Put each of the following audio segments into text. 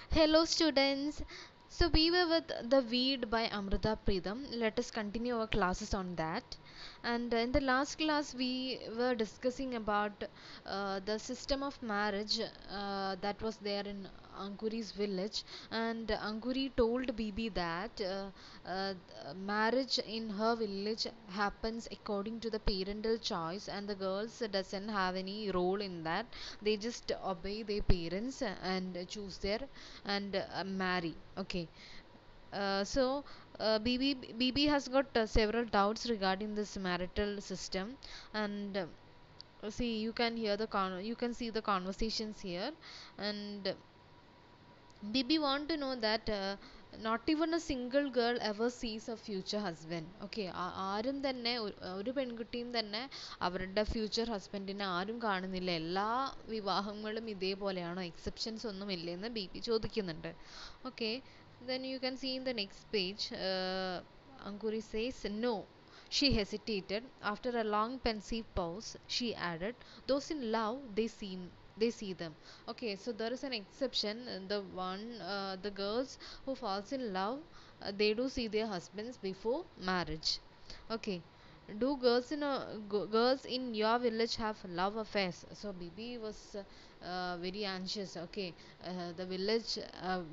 Hello, students. So, we were with The Weed by Amrita Preetham. Let us continue our classes on that. And in the last class, we were discussing about the system of marriage that was there in Anguri's village. And Anguri told Bibi that marriage in her village happens according to the parental choice, and the girls doesn't have any role in that. They just obey their parents and choose their and marry. Okay. BB has got several doubts regarding this marital system, and see, you can hear the you can see the conversations here, and Bibi want to know that not even a single girl ever sees a future husband. Okay, ആരും തന്നെ ഒരു പെൺകുട്ടിയും തന്നെ അവരുടെ future ഹസ്ബൻഡിനെ ആരും കാണുന്നില്ല. എല്ലാ വിവാഹങ്ങളും ഇതേപോലെയാണോ, എക്സെപ്ഷൻസ് ഒന്നും ഇല്ലെന്ന് ബിബി ചോദിക്കുന്നുണ്ട്. Okay, then you can see in the next page, Ankuri says no. She hesitated. After a long pensive pause, she added, those in love, they see them. Okay, so there is an exception. The girls who falls in love, they do see their husbands before marriage. Okay, do girls in your village have love affairs? So Bibi was very anxious. Okay, the village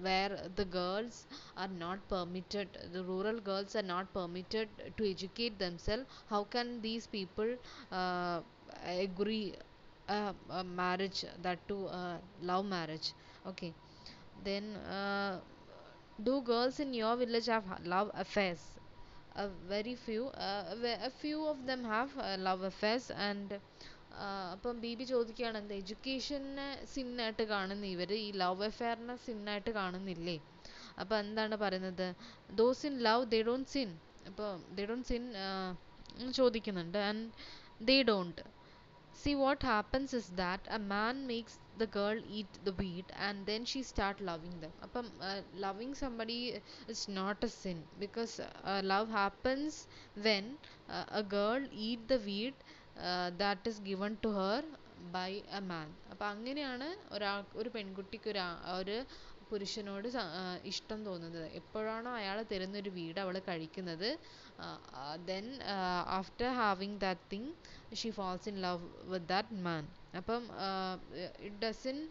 where the girls are not permitted, the rural girls are not permitted to educate themselves. How can these people uh, agree a marriage, that to love marriage? Okay, then do girls in your village have love affairs? Very few, a few of them have love affairs. And അപ്പം B B ചോദിക്കുകയാണ്, എന്താ എഡ്യൂക്കേഷനെ സിന്നായിട്ട് കാണുന്ന ഇവർ ഈ love അഫെയറിനെ സിന്നായിട്ട് കാണുന്നില്ലേ? അപ്പം എന്താണ് പറയുന്നത്? Those in love they don't sin. അപ്പോൾ ദേ ഡോണ്ട് സിൻ ചോദിക്കുന്നുണ്ട്. And they don't. See, what happens is that a man makes the girl eat the wheat and then she start loving them. അപ്പം loving somebody is not a sin, because love happens when a girl eat the wheat that is given to her by a man. അപ്പം അങ്ങനെയാണ് ഒരു പെൺകുട്ടിക്ക് ഒരു പുരുഷനോട് ഇഷ്ടം തോന്നുന്നത്. എപ്പോഴാണോ അയാൾ തരുന്നൊരു വീട് അവൾ കഴിക്കുന്നത്, then after having that thing, she falls in love with that man. അപ്പം it doesn't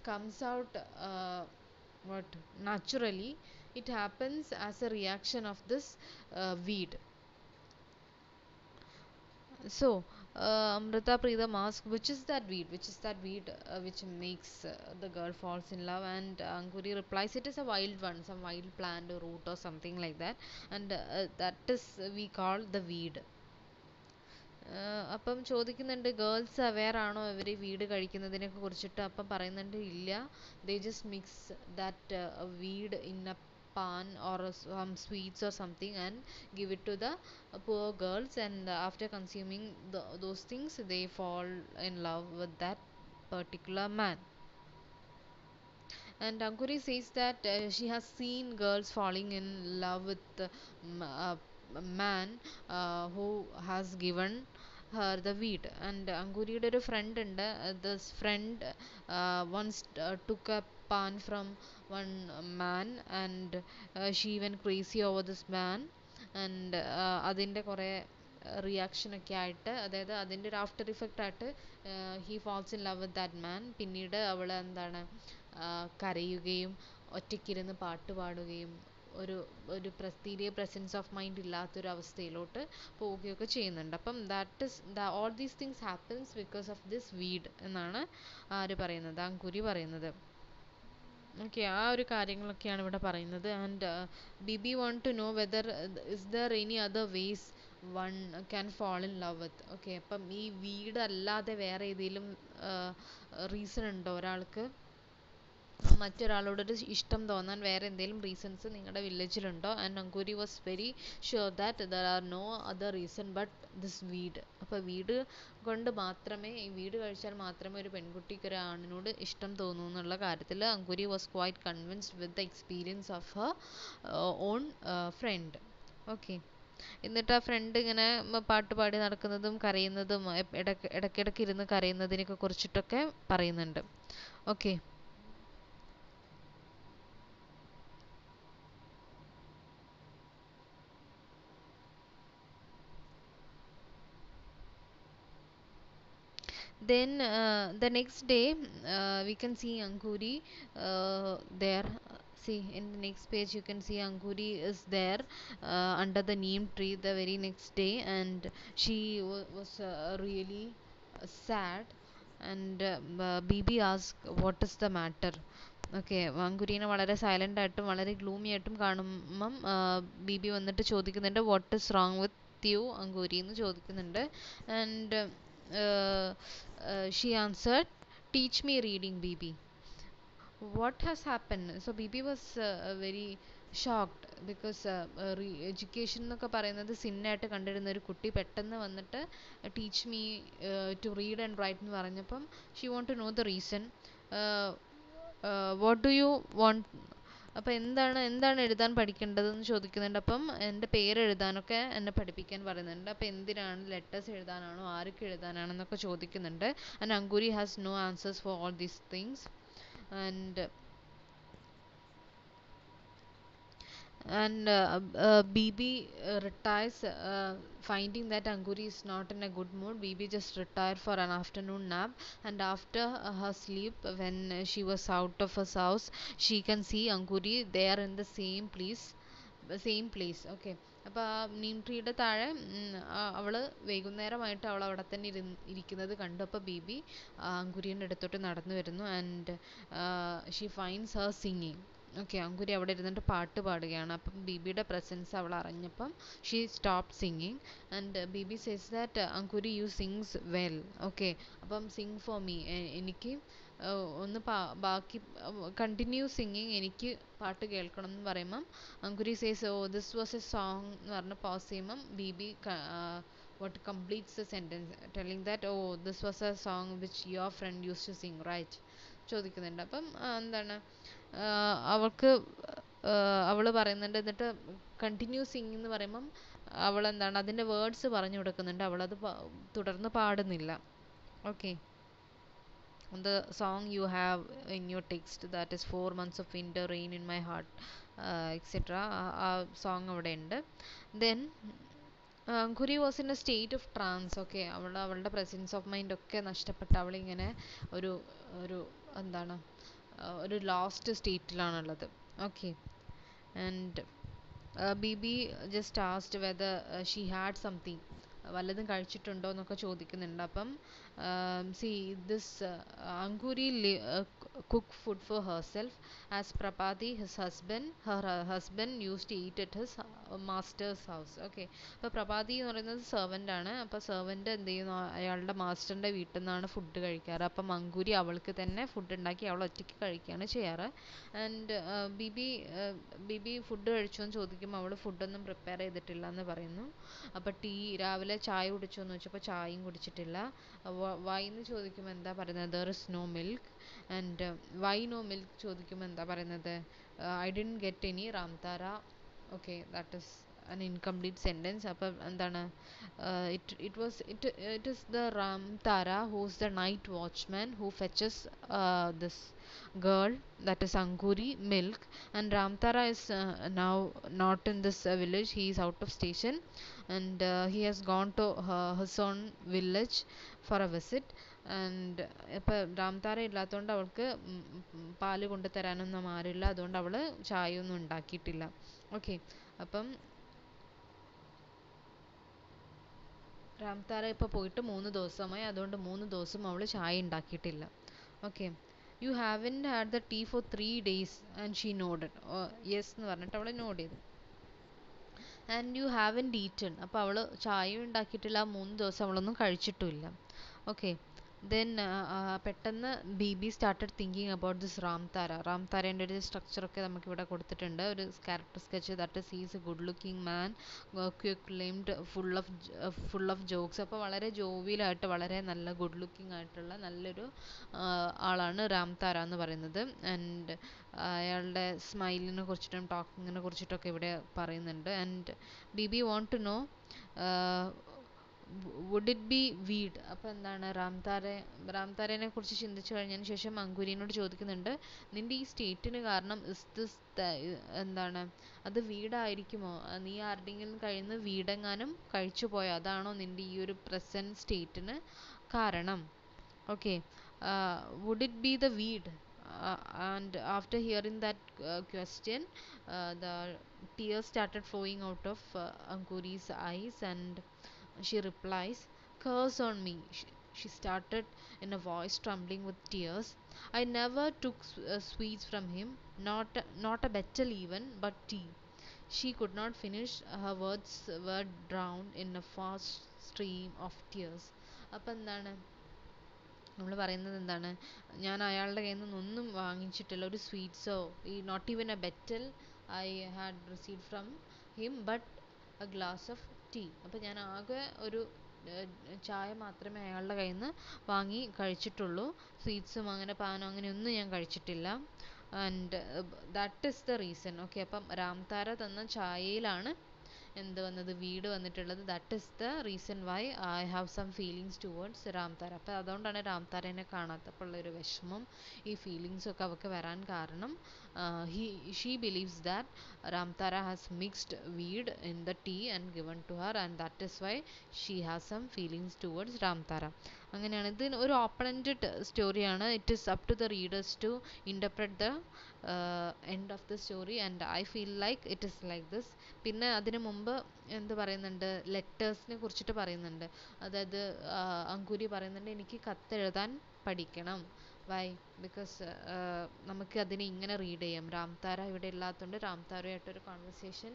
comes out what naturally, it happens as a reaction of this weed. So, Amrita Preetham asks, which is that weed? Which is that weed which makes the girl falls in love? And Anguri replies, it is a wild one, some wild plant or root or something like that. And that is we call the weed. അപ്പം ചോദിക്കുന്നുണ്ട്, girls aware ആണോ ഇവർ വീട് കഴിക്കുന്നതിനെ കുറിച്ചിട്ട്? അപ്പം പറയുന്നുണ്ട്, ഇല്ല, they just mix that weed in a pan or some sweets or something and give it to the poor girls, and after consuming those things they fall in love with that particular man. And Ankuri says that she has seen girls falling in love with a man who has given her the wheat. And Anguriയുടെ ഒരു front ഉണ്ട്. This friend once took a pan from one man, and she went crazy over this man. And അതിൻ്റെ കുറേ reaction ഒക്കെ ആയിട്ട്, അതായത് അതിൻ്റെ ഒരു after effect ആയിട്ട് he falls in love with that man. പിന്നീട് അവൾ എന്താണ് കരയുകയും ഒറ്റയ്ക്കിരുന്ന് പാട്ട് പാടുകയും ഒരു ഒരു തീരെ പ്രസൻസ് ഓഫ് മൈൻഡ് ഇല്ലാത്തൊരു അവസ്ഥയിലോട്ട് പോവുകയൊക്കെ ചെയ്യുന്നുണ്ട്. അപ്പം that is all these things happens because of this weed എന്നാണ് ആര് പറയുന്നത്, അങ്കുരി പറയുന്നത്. ഓക്കെ, ആ ഒരു കാര്യങ്ങളൊക്കെയാണ് ഇവിടെ പറയുന്നത്. And Bibi want to know whether is there any other ways one can fall in love with. Okay, അപ്പം ഈ വീട് അല്ലാതെ വേറെ ഏതെങ്കിലും റീസൺ ഉണ്ടോ ഒരാൾക്ക് മറ്റൊരാളോടൊരു ഇഷ്ടം തോന്നാൻ? വേറെ എന്തെങ്കിലും റീസൺസ് നിങ്ങളുടെ വില്ലേജിലുണ്ടോ? And Angoori was very sure that there are no other reason but this weed. അപ്പോൾ വീട് കൊണ്ട് മാത്രമേ, ഈ വീട് കഴിച്ചാൽ മാത്രമേ ഒരു പെൺകുട്ടിക്ക് ഒരു ആണിനോട് ഇഷ്ടം തോന്നൂ എന്നുള്ള കാര്യത്തിൽ Angoori was quite convinced with the experience of her own friend. Okay, എന്നിട്ട് ആ ഫ്രണ്ട് ഇങ്ങനെ പാട്ട് പാടി നടക്കുന്നതും കരയുന്നതും ഇടയ്ക്കിടയ്ക്ക് ഇരുന്ന് കരയുന്നതിനെയൊക്കെ കുറിച്ചിട്ടൊക്കെ പറയുന്നുണ്ട്. Okay, Then the next day, we can see Anguri there. See, in the next page, you can see Anguri is there under the neem tree the very next day, and she was really sad. And BB asked, "What is the matter?" Okay അങ്കുരീനെ വളരെ silent ആയിട്ടും വളരെ gloomy ആയിട്ടും കാണുമ്പം ബിബി വന്നിട്ട് ചോദിക്കുന്നുണ്ട് what is wrong with you Angoori എന്ന് ചോദിക്കുന്നുണ്ട്. And she answered teach me reading Bibi. What has happened? So BB was very shocked because education എന്നൊക്കെ പറയുന്നത് സിന്നായിട്ട് കണ്ടിരുന്ന ഒരു കുട്ടി പെട്ടെന്ന് വന്നിട്ട് teach me to read and write എന്ന് പറഞ്ഞപ്പം she want to know the reason. What do you want, അപ്പം എന്താണ് എഴുതാൻ പഠിക്കേണ്ടതെന്ന് ചോദിക്കുന്നുണ്ട്. അപ്പം എൻ്റെ പേര് എഴുതാനൊക്കെ എന്നെ പഠിപ്പിക്കാൻ പറയുന്നുണ്ട്. അപ്പം എന്തിനാണ്, ലെറ്റേഴ്സ് എഴുതാനാണോ ആർക്ക് എഴുതാനാണെന്നൊക്കെ ചോദിക്കുന്നുണ്ട്. And Angoori has no answers for all these things. and BB retires, finding that Anguri is not in a good mood. BB just retired for an afternoon nap, and after her sleep, when she was out of her house, she can see Anguri. They are in the same place. Okay. അപ്പോൾ ആ നീം ട്രീയുടെ താഴെ അവൾ വൈകുന്നേരമായിട്ട് അവൾ അവിടെ തന്നെ ഇരിക്കുന്നത് കണ്ടു. അപ്പോൾ ബിബി അങ്കുരീൻ്റെ അടുത്തോട്ട് നടന്നു വരുന്നു. And she finds her singing. Okay, Angoori അവിടെ ഇരുന്നിട്ട് പാട്ട് പാടുകയാണ്. അപ്പം ബിബിയുടെ പ്രസൻസ് അവൾ അറിഞ്ഞപ്പം she stop singing. And Bibi says that Angoori you sings well. Okay, അപ്പം സിങ് ഫോർ മീ, എനിക്ക് ഒന്ന് ബാക്കി കണ്ടിന്യൂ സിംഗിങ്, എനിക്ക് പാട്ട് കേൾക്കണം എന്ന് പറയുമ്പം Angoori says oh this was a song എന്ന് പറഞ്ഞ് പോസ് ചെയ്യുമ്പം ബിബി what completes the sentence telling that oh this was a song which your friend used to sing right ചോദിക്കുന്നുണ്ട്. അപ്പം എന്താണ് അവൾക്ക് അവൾ പറയുന്നുണ്ട്. എന്നിട്ട് കണ്ടിന്യൂ സിംഗ് എന്ന് പറയുമ്പം അവൾ എന്താണ് അതിൻ്റെ വേർഡ്സ് പറഞ്ഞു കൊടുക്കുന്നുണ്ട്. അവളത് തുടർന്ന് പാടുന്നില്ല. Okay, the song you have in your text, that is 4 months of winter rain in my heart, etc. ആ സോങ് അവിടെ ഉണ്ട്. Then Angoori was in a state of trance. Okay, അവളുടെ പ്രസൻസ് ഓഫ് മൈൻഡ് ഒക്കെ നഷ്ടപ്പെട്ട് അവളിങ്ങനെ ഒരു ഒരു എന്താണ് ഒരു ലോസ്റ്റ് സ്റ്റേറ്റിലാണുള്ളത്. Okay, and Bibi just asked whether she had something, വല്ലതും കഴിച്ചിട്ടുണ്ടോ എന്നൊക്കെ ചോദിക്കുന്നുണ്ട്. അപ്പം see this Angoori cook food for herself as Prapati, her husband used to eat at his master's house. Okay, അപ്പോൾ പ്രഭാതി എന്ന് പറയുന്നത് സെർവൻ്റ് ആണ്. അപ്പോൾ സെർവൻ്റ് എന്ത് ചെയ്യുന്നു, അയാളുടെ മാസ്റ്ററിൻ്റെ വീട്ടിൽ നിന്നാണ് ഫുഡ് കഴിക്കാറ്. അപ്പം അങ്കുരി അവൾക്ക് തന്നെ ഫുഡ് ഉണ്ടാക്കി അവൾ ഒറ്റയ്ക്ക് കഴിക്കുകയാണ് ചെയ്യാറ്. ആൻഡ് ബിബി ഫുഡ് കഴിച്ചോ എന്ന് ചോദിക്കുമ്പോൾ അവൾ ഫുഡൊന്നും പ്രിപ്പയർ ചെയ്തിട്ടില്ല എന്ന് പറയുന്നു. അപ്പോൾ രാവിലെ ചായ കുടിച്ചോ എന്ന് ചോദിച്ചപ്പോൾ ചായയും കുടിച്ചിട്ടില്ല. വൈ എന്ന് ചോദിക്കുമ്പോൾ എന്താ പറയുന്നത്, there is no milk. And why no milk ചോദിക്കുമ്പോൾ എന്താ പറയുന്നത്, I didn't get any Ramtara. Okay, that is an incomplete sentence. അപ്പം എന്താണ്, it is the Ramtara who is the night watchman who fetches this girl, that is Anguri, milk. And Ramtara is now not in this village. He is out of station, and he has gone to his own village for a visit. And ഇപ്പം രാംതാര ഇല്ലാത്തതുകൊണ്ട് അവൾക്ക് പാല് കൊണ്ട് തരാനൊന്നും ആരില്ല. അതുകൊണ്ട് അവൾ ചായ ഒന്നും ഉണ്ടാക്കിയിട്ടില്ല. ഓക്കെ, അപ്പം രാംതാര ഇപ്പോൾ പോയിട്ട് 3 ദിവസമായി. അതുകൊണ്ട് 3 ദിവസം അവൾ ചായ ഉണ്ടാക്കിയിട്ടില്ല. Okay, you haven't had the tea for 3 days and she nodded. Yes എന്ന് പറഞ്ഞിട്ട് അവൾ നോഡ് ചെയ്തു. ആൻഡ് യു ഹാവൻ ഈറ്റൺ, അപ്പോൾ അവൾ ചായയും ഉണ്ടാക്കിയിട്ടില്ല, 3 ദിവസം അവളൊന്നും കഴിച്ചിട്ടുമില്ല. ഓക്കെ, ദെൻ പെട്ടെന്ന് Bibi started thinking about this റാംതാരേൻ്റെ ഒരു സ്ട്രക്ചറൊക്കെ നമുക്കിവിടെ കൊടുത്തിട്ടുണ്ട്. ഒരു character sketch, that is he's a good looking man, quick limbed, full of jokes. അപ്പോൾ വളരെ ജോവിയലായിട്ട് വളരെ നല്ല ഗുഡ് ലുക്കിംഗ് ആയിട്ടുള്ള നല്ലൊരു ആളാണ് രാംതാര എന്ന് പറയുന്നത്. ആൻഡ് അയാളുടെ സ്മൈലിനെ കുറിച്ചിട്ടും ടോക്കിങ്ങിനെ കുറിച്ചിട്ടൊക്കെ ഇവിടെ പറയുന്നുണ്ട്. And Bibi want to know would it be weed. അപ്പോൾ എന്താണ്, റാംതാരനെ കുറിച്ച് ചിന്തിച്ചു കഴിഞ്ഞതിന് ശേഷം അങ്കുരിനോട് ചോദിക്കുന്നുണ്ട്, നിൻ്റെ ഈ സ്റ്റേറ്റിന് കാരണം എന്താണ്, അത് വീടായിരിക്കുമോ, നീ ആരുടെയെങ്കിലും കയ്യിൽ നിന്ന് വീടെങ്ങാനും കഴിച്ചു പോയോ, അതാണോ നിൻ്റെ ഈ ഒരു പ്രസൻറ്റ് സ്റ്റേറ്റിന് കാരണം. Okay, would it be the weed? And after hearing that question, the tears started flowing out of Ankuri's eyes, and she replies, "Curse on me." She started in a voice trembling with tears. "I never took sweets from him, not a betel even, but tea." She could not finish. Her words were drowned in a fast stream of tears. അപ്പം എന്താണ് നമ്മൾ പറയുന്നത് എന്താണ്, ഞാൻ അയാളുടെ കയ്യിൽ നിന്നൊന്നും വാങ്ങിച്ചിട്ടില്ല, ഒരു സ്വീറ്റ്സോ ഈ not even a betel I had receive from him, but a glass of tea. അപ്പോൾ ഞാൻ ആകെ ഒരു ചായ മാത്രമേ അയാളുടെ കയ്യിൽ നിന്ന് വാങ്ങി കഴിച്ചിട്ടുള്ളൂ, സ്വീറ്റ്സും അങ്ങനെ പാനോ അങ്ങനെയൊന്നും ഞാൻ കഴിച്ചിട്ടില്ല. And that is the reason. Okay, അപ്പം രാംതാര തന്ന ചായയിലാണ് എന്ത് വന്നത്, വീട് വന്നിട്ടുള്ളത്. That is the reason why I have some feelings towards Ramtara. അപ്പോൾ അതുകൊണ്ടാണ് രാംതാരേനെ കാണാത്തപ്പോൾ ഉള്ളൊരു വിഷമം, ഈ ഫീലിങ്സ് ഒക്കെ അവൾക്ക് വരാൻ കാരണം. She believes that Ramtara has mixed weed in the tea and given to her, and that is why she has some feelings towards Ramtara. അങ്ങനെയാണ് ഇത് ഒരു ഓപ്പണൻറ്റഡ് സ്റ്റോറിയാണ്. It is up to the readers to interpret the end of the story, and I feel like it is like this. പിന്നെ അതിനു മുമ്പ് എന്ത് പറയുന്നുണ്ട്, ലെറ്റേഴ്സിനെ കുറിച്ചിട്ട് പറയുന്നുണ്ട്. അതായത് അങ്കുരി പറയുന്നുണ്ട്, എനിക്ക് കത്തെഴുതാൻ പഠിക്കണം. വൈ? ബിക്കോസ് നമുക്ക് അതിനെ ഇങ്ങനെ റീഡ് ചെയ്യാം. രാംതാര ഇവിടെ ഇല്ലാത്തതുകൊണ്ട് രാംതാരയായിട്ടൊരു കോൺവെർസേഷൻ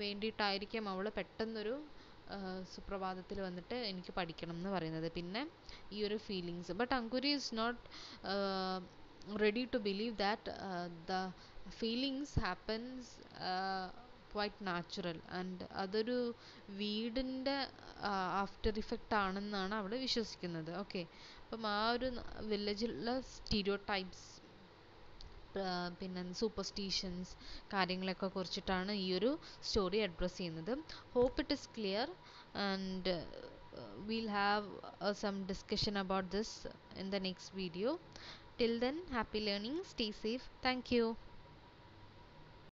വേണ്ടിയിട്ടായിരിക്കാം അവൾ പെട്ടെന്നൊരു സുപ്രഭാതത്തിൽ വന്നിട്ട് എനിക്ക് പഠിക്കണം എന്ന് പറയുന്നത്. പിന്നെ ഈ ഒരു feelings, but Angoori is not ready to believe that the feelings happens quite natural, and അതൊരു വീടിൻ്റെ ആഫ്റ്റർ ഇഫക്റ്റ് ആണെന്നാണ് അവൾ വിശ്വസിക്കുന്നത്. ഓക്കെ, അപ്പം ആ ഒരു വില്ലേജിലുള്ള സ്റ്റീരിയോ ടൈപ്സ്, പിന്നെ സൂപ്പർസ്റ്റീഷൻസ് കാര്യങ്ങളൊക്കെ കുറിച്ചിട്ടാണ് ഈ ഒരു സ്റ്റോറി അഡ്രസ്സ് ചെയ്യുന്നത്. Hope it is clear, and we'll have some discussion about this in the next video. Till then, happy learning, stay safe, thank you.